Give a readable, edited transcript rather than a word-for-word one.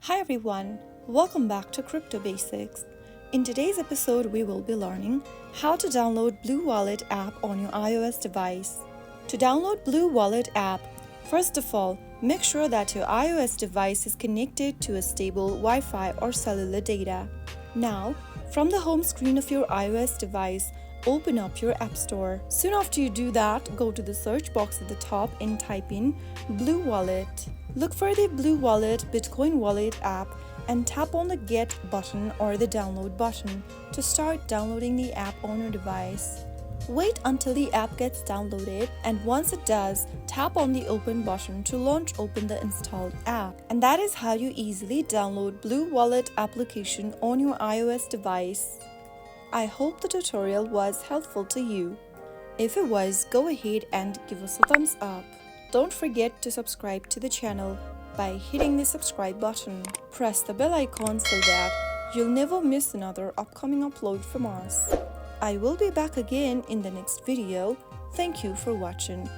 Hi everyone, welcome back to Crypto Basics. In today's episode, we will be learning how to download BlueWallet app on your iOS device. To download BlueWallet app, first of all, make sure that your iOS device is connected to a stable Wi-Fi or cellular data. Now, from the home screen of your iOS device, open up your App Store. Soon after you do that, go to the search box at the top and type in BlueWallet. Look for the BlueWallet Bitcoin Wallet app and tap on the Get button or the Download button to start downloading the app on your device. Wait until the app gets downloaded, and once it does, tap on the Open button to open the installed app. And that is how you easily download BlueWallet application on your iOS device. I hope the tutorial was helpful to you. If it was, go ahead and give us a thumbs up. Don't forget to subscribe to the channel by hitting the subscribe button. Press the bell icon so that you'll never miss another upcoming upload from us. I will be back again in the next video. Thank you for watching.